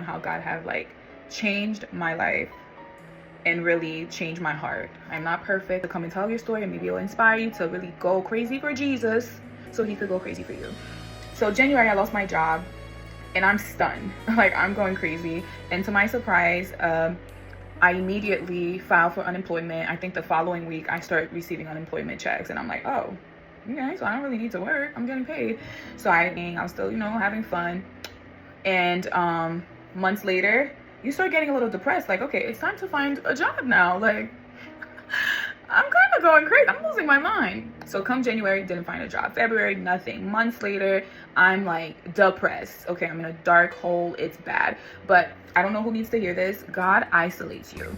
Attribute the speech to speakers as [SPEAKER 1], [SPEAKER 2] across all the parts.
[SPEAKER 1] how God have like changed my life and really changed my heart. I'm not perfect. To come and tell your story, and maybe it'll inspire you to really go crazy for Jesus so he could go crazy for you. So January, I lost my job and I'm stunned. Like, I'm going crazy. And to my surprise, I immediately filed for unemployment. I think the following week I started receiving unemployment checks, and I'm like, oh, okay, so I don't really need to work. I'm getting paid. So I was still, having fun. And months later, you start getting a little depressed. Like, okay, it's time to find a job now. Like, I'm kind of going crazy. I'm losing my mind. So come January, didn't find a job. February, nothing. Months later, I'm like depressed. Okay, I'm in a dark hole. It's bad. But I don't know who needs to hear this. God isolates you.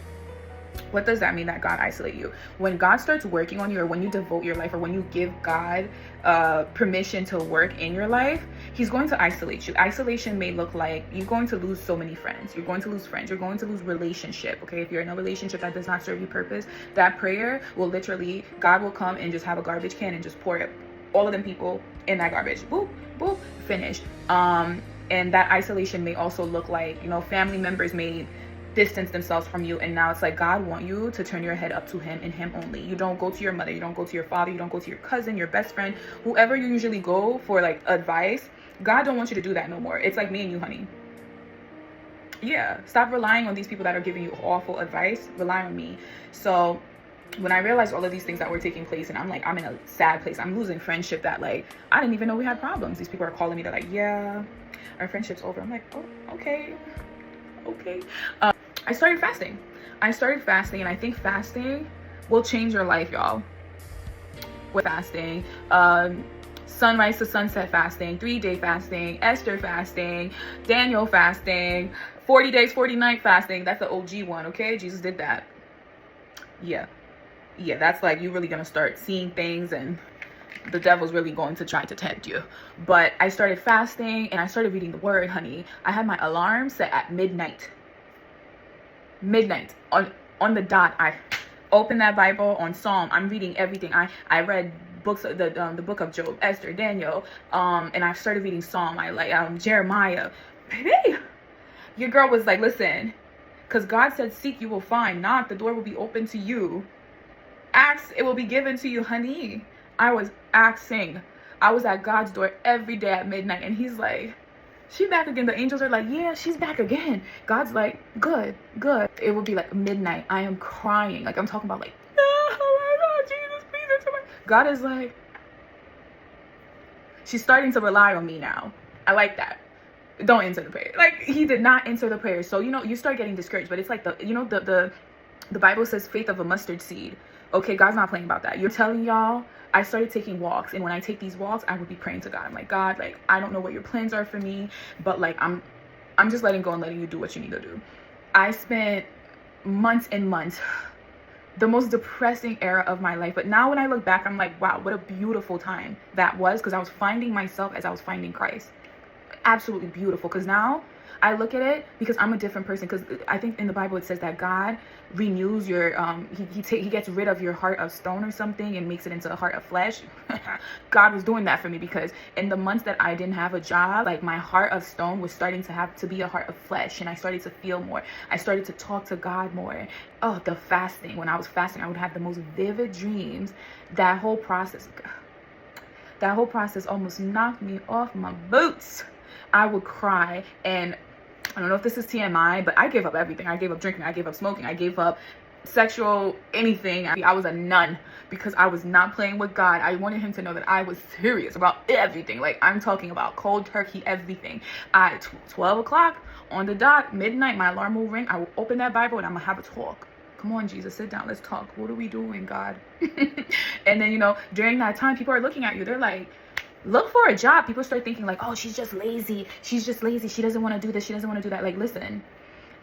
[SPEAKER 1] What does that mean, that God isolate you? When God starts working on you, or when you devote your life, or when you give God permission to work in your life, he's going to isolate you. Isolation may look like you're going to lose so many friends. You're going to lose friends. You're going to lose relationship. Okay, if you're in a relationship that does not serve you purpose, that prayer will literally, God will come and just have a garbage can and just pour all of them people in that garbage. Boop, boop, finished. And that isolation may also look like, family members may distance themselves from you, and now it's like God want you to turn your head up to him and him only. You don't go to your mother, you don't go to your father, you don't go to your cousin, your best friend, whoever you usually go for like advice. God don't want you to do that no more. It's like me and you, honey. Yeah, stop relying on these people that are giving you awful advice. Rely on me. So when I realized all of these things that were taking place, and I'm in a sad place, I'm losing friendship that like I didn't even know we had problems. These people are calling me, they're like, yeah, our friendship's over. I'm like, oh, okay. I started fasting, and I think fasting will change your life, y'all. With fasting, sunrise to sunset fasting, 3-day fasting, Esther fasting, Daniel fasting, 40 days, 40 night fasting. That's the OG one, okay? Jesus did that. Yeah, that's like, you're really gonna start seeing things, and the devil's really going to try to tempt you. But I started fasting, and I started reading the word, honey. I had my alarm set at midnight on the dot. I opened that Bible on Psalm. I'm reading everything. I read books, the book of Job, Esther, Daniel, and I started reading Psalm. I like Jeremiah. Baby, your girl was like, listen, because God said, seek, you will find. Knock, the door will be open to you. Ask, it will be given to you, honey. I was asking. I was at God's door every day at midnight, and he's like, she back again. The angels are like, yeah, she's back again. God's like, good. It would be like midnight. I am crying. Like, I'm talking about like, oh my God, Jesus, please answer my. God is like, she's starting to rely on me now. I like that. Don't answer the prayer. Like, he did not answer the prayer. So, you start getting discouraged. But it's like the Bible says faith of a mustard seed. Okay, God's not playing about that. You're telling y'all, I started taking walks, and when I take these walks, I would be praying to God. I'm like, God, like, I don't know what your plans are for me, but like, I'm just letting go and letting you do what you need to do. I spent months and months, the most depressing era of my life. But now when I look back, I'm like, wow, what a beautiful time that was, because I was finding myself as I was finding Christ. Absolutely beautiful. Because now I look at it, because I'm a different person. Because I think in the Bible it says that God renews your he gets rid of your heart of stone or something and makes it into a heart of flesh. God was doing that for me, because in the months that I didn't have a job, like, my heart of stone was starting to have to be a heart of flesh, and I started to feel more. I started to talk to God more. Oh, the fasting. When I was fasting, I would have the most vivid dreams. That whole process almost knocked me off my boots. I would cry, and I don't know if this is TMI, but I gave up everything. I gave up drinking. I gave up smoking. I gave up sexual anything. I was a nun, because I was not playing with God. I wanted him to know that I was serious about everything. Like, I'm talking about cold turkey, everything. At 12 o'clock on the dot, midnight, my alarm will ring. I will open that Bible, and I'm going to have a talk. Come on, Jesus, sit down. Let's talk. What are we doing, God? And then, during that time, people are looking at you. They're like, look for a job. People start thinking like, oh, she's just lazy. She doesn't want to do this. She doesn't want to do that. Like, listen,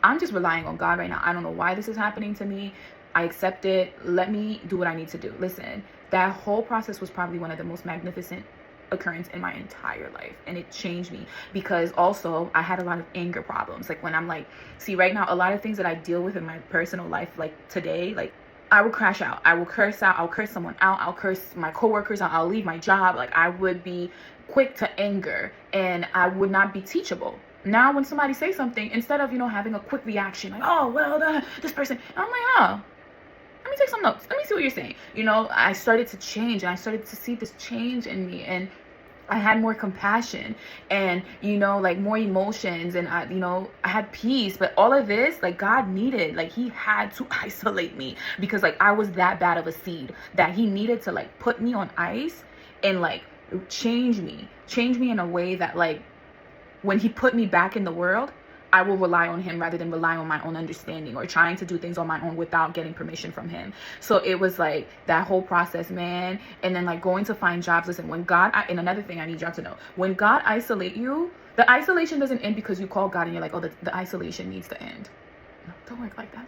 [SPEAKER 1] I'm just relying on God right now. I don't know why this is happening to me. I accept it. Let me do what I need to do. Listen, that whole process was probably one of the most magnificent occurrence in my entire life, and it changed me, because also I had a lot of anger problems. Like, when I'm like, see, right now, a lot of things that I deal with in my personal life, like today, like, I would crash out. I will curse out. I'll curse someone out. I'll curse my coworkers out. I'll leave my job. Like, I would be quick to anger, and I would not be teachable. now when somebody says something, instead of, having a quick reaction, like, oh, well, this person, I'm like, oh, let me take some notes. Let me see what you're saying. I started to change, and I started to see this change in me, and I had more compassion, and, like, more emotions, and I had peace. But all of this, like, God needed, like, he had to isolate me, because, like, I was that bad of a seed that he needed to, like, put me on ice and, like, change me in a way that, like, when he put me back in the world, I will rely on him rather than rely on my own understanding or trying to do things on my own without getting permission from him. So it was like that whole process, man. And then, like, going to find jobs. Listen, when God, and another thing I need y'all to know, when God isolate you, the isolation doesn't end because you call God and you're like, oh, the isolation needs to end. No, don't work like that.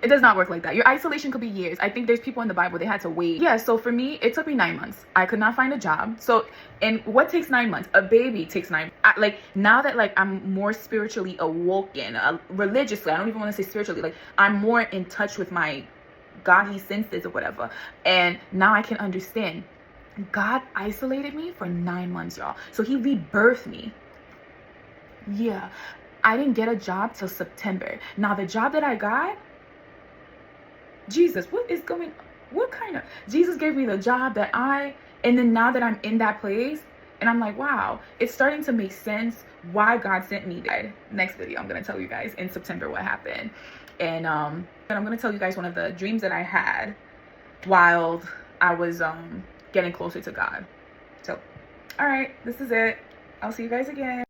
[SPEAKER 1] It does not work like that. Your isolation could be years. I think there's people in the Bible, they had to wait. Yeah, so for me, it took me 9 months. I could not find a job. So, and what takes 9 months? A baby takes 9 months. Like, now that, like, I'm more spiritually awoken, religiously, I don't even want to say spiritually, like, I'm more in touch with my godly senses or whatever. And now I can understand. God isolated me for 9 months, y'all. So he rebirthed me. Yeah, I didn't get a job till September. Now, the job that I got, Jesus, Jesus gave me the job and then now that I'm in that place, and I'm like, wow, it's starting to make sense why God sent me there. Next video, I'm going to tell you guys in September what happened. And I'm going to tell you guys one of the dreams that I had while I was getting closer to God. So, all right, this is it. I'll see you guys again.